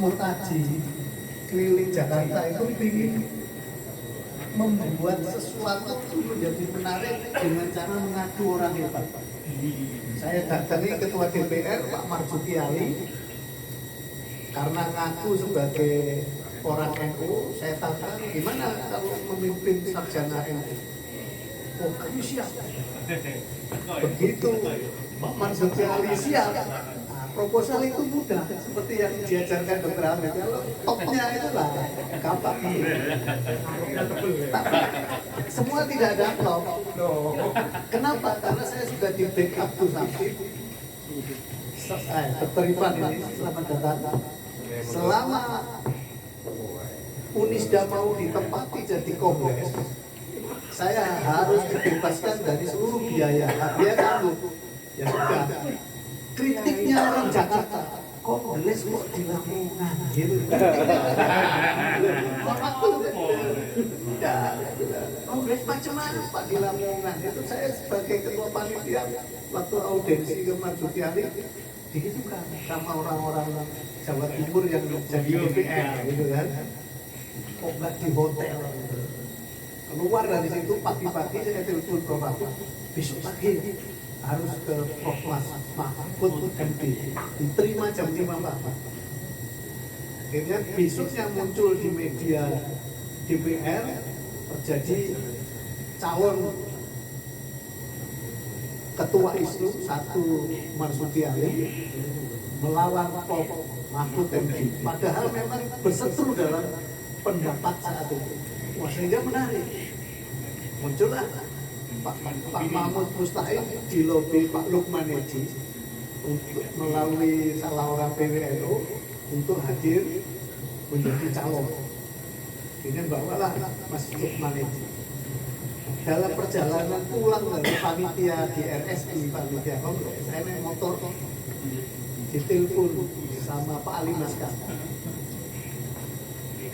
Murtaji keliling Jakarta itu ingin membuat sesuatu itu menjadi menarik dengan cara mengadu orang hebat. Saya datangi Ketua DPR Pak Marzuki Ali karena ngaku sebagai orang NU. Saya tanya gimana kalau memimpin sarjana NU? Oh, kami siap. Begitu Pak Marzuki Ali siap, proposal itu mudah, seperti yang diajarkan Dr. Ahmed. Kalau topnya itulah gampang. Semua tidak ada top. Kenapa? Karena saya sudah di backup tuh sampai Dr. Ivan ini, selamat datang. Selama Unisda mau ditempati jadi kongres, saya harus dibebaskan dari seluruh biaya. Dia sanggup. Ya sudah. Kritiknya orang Jakarta, kongres kok di Lamongan gitu. Kongres macam mana Pak di Lamongan? Itu saya sebagai ketua panitia waktu audensi ke Marzuki Ali gitu kan sama orang-orang Jawa Timur yang jadi DPR gitu kan. Kok nggak di hotel? Keluar dari situ pagi-pagi saya telepon Prof. Mahfud, besok pagi harus ke Prof. Mahfud MP, diterima jam 5 pagi. Akhirnya besoknya muncul di media DPR terjadi calon ketua ISNU satu Marzuki Ali melawan Prof. Mahfud MP. Padahal memang berseteru dalam pendapat saat itu. Wah, sehingga menarik. Muncullah Pak Mahmud Mustahil di lobi Pak Lukman Edi untuk melalui salah orang PWNU untuk hadir menjadi calon. Ini bawalah Mas Lukman Edi. Dalam perjalanan pulang dari panitia di RSI, panitia kongres, saya naik motor ditelepon sama Pak Ali Maskar.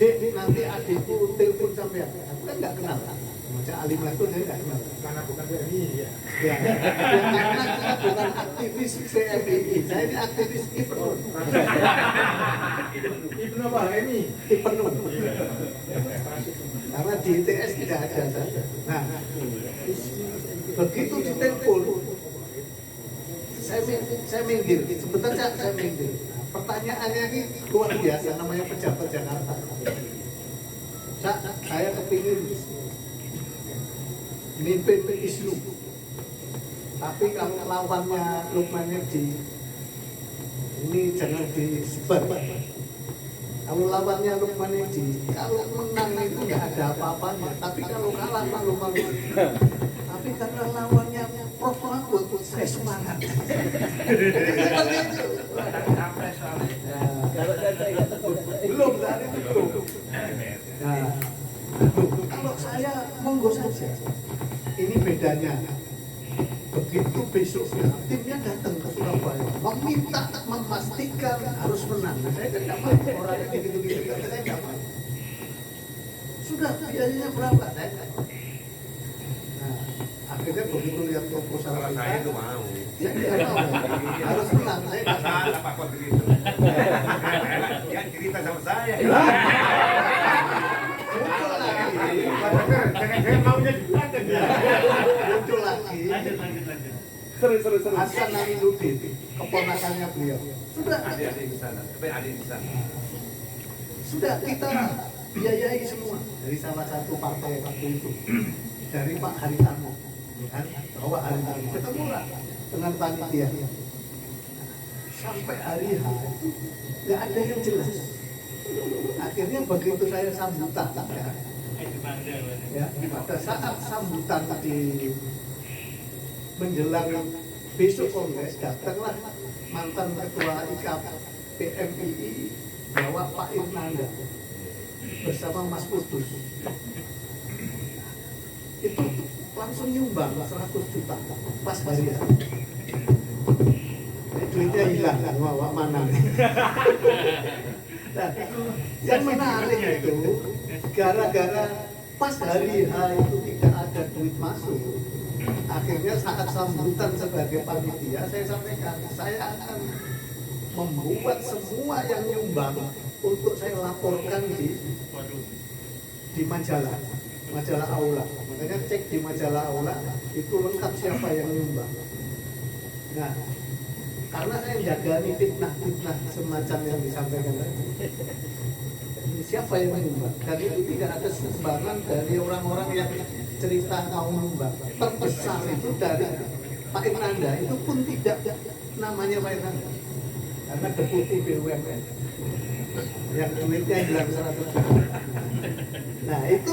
Dek, nanti adikku telepon sampai aku kan nggak kenal. Macam Ali Maskar saya nggak kenal. Karena bukan BMI ya. Ya, karena saya bukan aktivis BMI, saya ini aktivis IPERNUN. Ibnu apa ini? IPERNUN. Karena di ITS tidak ada saja. Nah, begitu ditelepon, saya minggir. Sebentar saya minggir. Pertanyaannya ini luar biasa, namanya pejabat Jakarta. Saya kepingin mimpin ISNU, tapi kalau lawannya Lukman Edi, ini jangan disebar. Kalau lawannya Lukman Edi, kalau menang itu nggak ada apa-apanya, tapi kalau kalah malu-malu. Tapi karena lawannya Prof. Mahfud, saya semangat. Seperti itu. Belum dari itu. Nah, kalau saya monggo saja. Ini bedanya. Begitu besoknya timnya datang ke Surabaya, meminta memastikan harus menang. Saya kan nggak mau orang yang gitu-gitu, saya nggak mau. Sudah biayanya berapa? Saya nggak mau. Nah, akhirnya begitu lihat proposal kalau saya itu mau. Ya nggak mau. Harus menang. Saya nggak mau. Salah Pak Kod begitu. Dia cerita sama saya. Muncul lagi. Jangan maunya dibuatkan ya. Muncul lagi. Seru. Hasan Aminuddin, keponakannya beliau. Sudah. Adik-adik di sana. Adik di sana. Sudah kita biayai semua dari salah satu partai waktu itu, dari Pak Haritano, kan? Bawa Haritano, ketemulah dengan panitia. Sampai hari H itu nggak ada yang jelas. Akhirnya begitu saya sambutan, ya, pada saat sambutan di menjelang besok kongres, datanglah mantan ketua IKAP PMII bawa Pak Irnanda bersama Mas Kudus. Itu langsung nyumbang 100 juta pas hari ya. Duitnya hilang, bawa mana nih? Nah, yang menarik itu gara-gara pas hari H itu tidak ada duit masuk. Akhirnya saat sambutan sebagai panitia saya sampaikan, saya akan membuat semua yang nyumbang untuk saya laporkan di majalah Aula. Makanya cek di majalah Aula itu lengkap siapa yang nyumbang. Nah, karena saya jaga nih fitnah semacam yang disampaikan tadi. Siapa yang menyumbang? Dan itu tidak ada sumbangan dari orang-orang yang cerita mau menyumbang. Terbesar itu dari Pak Irnanda, itu pun tidak namanya Pak Irnanda. Karena deputi BUMN yang duitnya hilang 100 juta. Nah itu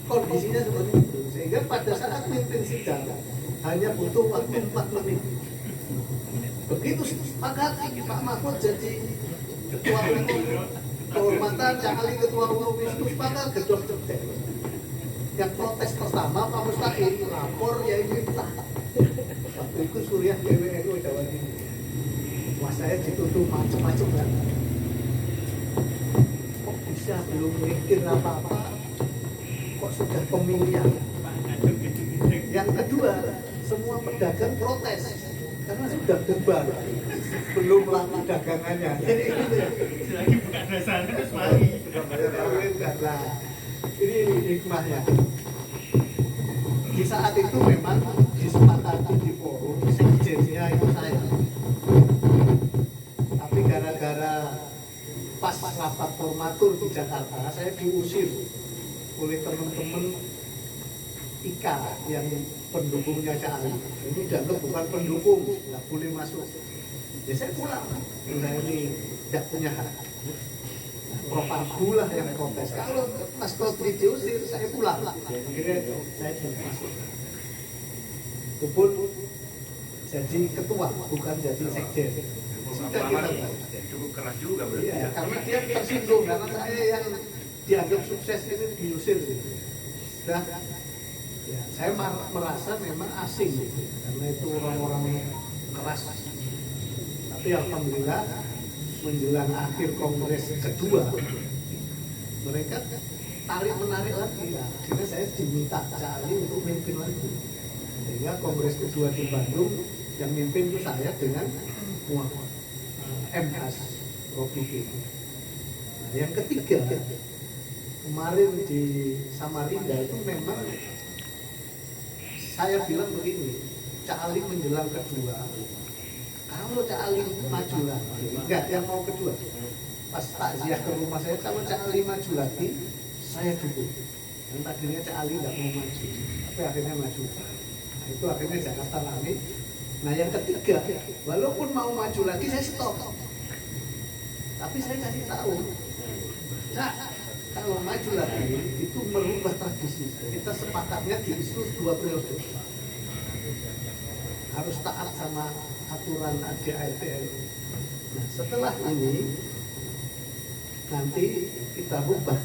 kondisinya seperti itu. Sehingga pada saat mimpin sidang hanya butuh waktu 4 menit. Begitu sepakat Pak Mahfud jadi ketua umum, kehormatan Cak Ali ketua umum itu sepakat gedor jedek. Yang protes pertama Pak Mustaqim lapor ya Miftah. Waktu itu Suriah PWNU Jawa Timur. Wah saya dituduh macam-macam kan. Kok bisa belum mikir apa-apa? Kok sudah pemilihan? Yang kedua, semua pedagang protes karena sudah bubar, belum laku dagangannya. Jadi lagi buka dasarnya terus mari. sudah bayar kawin karena ini hikmahnya. Di saat itu memang disepakati di forum sekjennya itu saya. Tapi gara-gara pas rapat formatur di Jakarta, saya diusir oleh teman-teman IKA yang pendukungnya Cak Ali. Ini dianggap bukan pendukung, nggak boleh masuk. Ya saya pulang. Saya ini tidak punya hak. Prof Abdullah yang protes. Kalau Mas Kodri diusir, saya pulang. Akhirnya saya tidak masuk. Itu pun jadi ketua, bukan jadi sekjen. Sudah kita cukup keras juga berarti. ya, karena dia tersinggung karena saya yang dianggap sukses ini diusir. Sudah, ya, saya merasa memang asing karena itu orang-orang keras. Tapi alhamdulillah menjelang akhir kongres kedua mereka tarik menarik lagi. Ya, akhirnya saya diminta Cak Ali untuk memimpin lagi. Sehingga kongres kedua di Bandung yang memimpin itu saya dengan MHas Robiqi. Nah, yang ketiga kemarin di Samarinda itu memang saya bilang begini, Cak Ali menjelang kedua, kalau Cak Ali maju lagi, enggak yang mau kedua, pas takziah ke rumah saya, kalau Cak Ali maju lagi, saya dukung. Dan tadinya Cak Ali enggak mau maju, tapi akhirnya maju. Nah itu akhirnya Jakarta rame. Nah yang ketiga, walaupun mau maju lagi saya stop. Tapi saya kasih tahu, Cak, kalau maju lagi itu merubah tradisi. Kita sepakatnya di isu 2 periode. Harus taat sama aturan ADART. Nah, setelah ini nanti kita rubah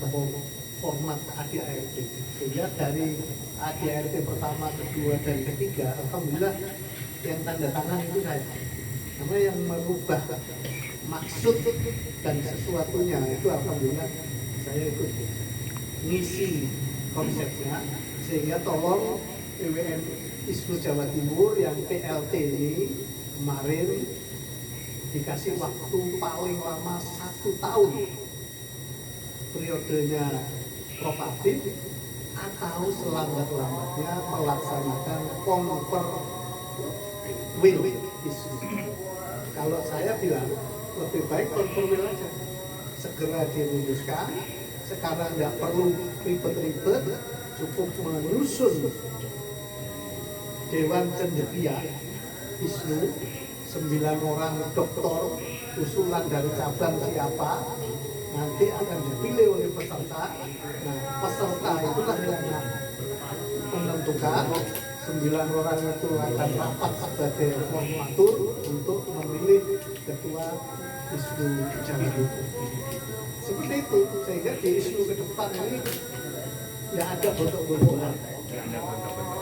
format ADART. Sehingga dari ADART pertama, kedua, dan ketiga, alhamdulillah yang tanda tangan itu saya. Karena yang merubah maksud dan sesuatunya itu alhamdulillah saya ikut ngisi konsepnya, sehingga tolong PWN ISNU Jawa Timur yang PLT ini kemarin dikasih waktu paling lama 1 tahun periodenya Prof. Afif atau selambat-lambatnya melaksanakan konver will ISNU. Kalau saya bilang lebih baik konver will aja, segera dirumuskan. Sekarang nggak perlu ribet-ribet, cukup menyusun Dewan Cendekia ISNU 9 orang doktor, usulan dari cabang siapa, nanti akan dipilih oleh peserta. Nah, peserta itulah yang menentukan 9 orang itu akan rapat sebagai formatur untuk memilih ketua ISNU Jawa Timur. Seperti itu, sehingga di ISNU ke depan ini tidak ada botok-botokan.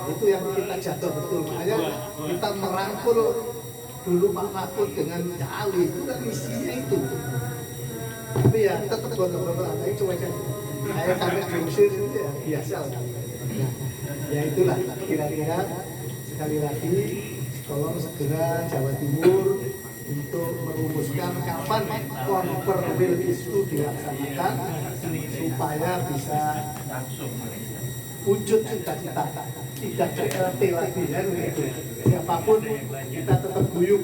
Itu yang kita jaga betul. Makanya kita merangkul dulu Pak Mahfud dengan Cak Ali, itu kan misinya itu. Tapi ya tetap botok-botokan, tapi cuma saya sampai diusir itu ya biasa lah. Nah, ya itulah kira-kira sekali lagi tolong segera Jawa Timur untuk merumuskan kapan konperwil itu dilaksanakan supaya bisa wujud cita-cita, tidak CLT lagi kan gitu. Siapapun kita tetap guyup.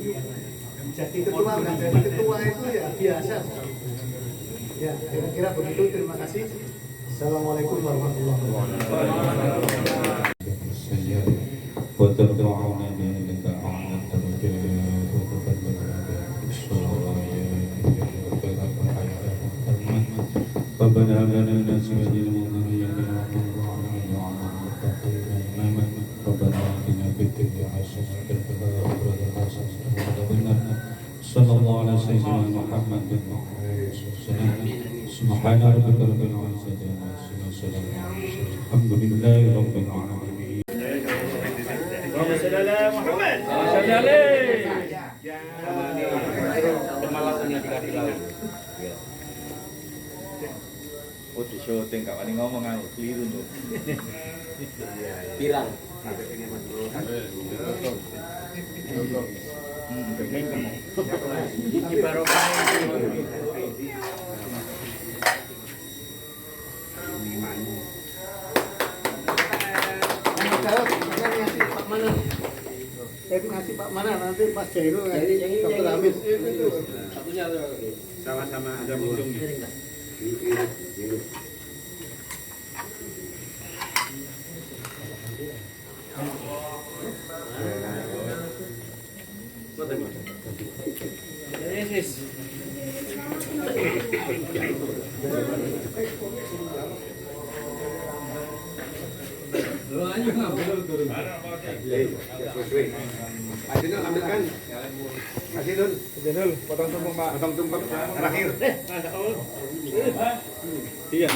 Jadi ketua dan jadi ketua itu ya biasa. Ya, kira-kira begitu. Terima kasih. Assalamualaikum warahmatullahi wabarakatuh. وترفعنا بيدك أعلى الدرجات وتقبل ربنا هب لنا من أزواجنا وذرياتنا قرة إماما ربنا آتنا في الدنيا حسنة وفي الآخرة حسنة وقنا عذاب النار صلى الله على سيدنا محمد وسلم سبحان ربك رب العزة عما يصفون وسلام على المرسلين الحمد لله رب العالمين. Muhammad. Kemalasannya dikasih laut. Oh, di syuting Kak Wani ngomong keliru tuh. Pirang. Ngasih Pak Mana nanti Mas Jairul ngasih Dr. Hamid. Sama-sama ada ujung. Asinul ambilkan. Asinul, potong tumpeng Pak. Potong tumpeng terakhir. Iya.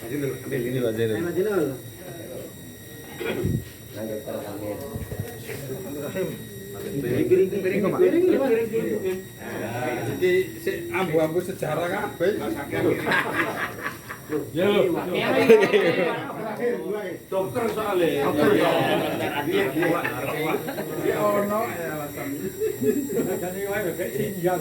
Asinul, ambil ini Pak Zainul. Asinul. Piring Pak. Jadi ambu-ambu sejarah kabeh. Yo. Dokter soalnya. Ya ono alasan. Jadi wae bebek tinggal.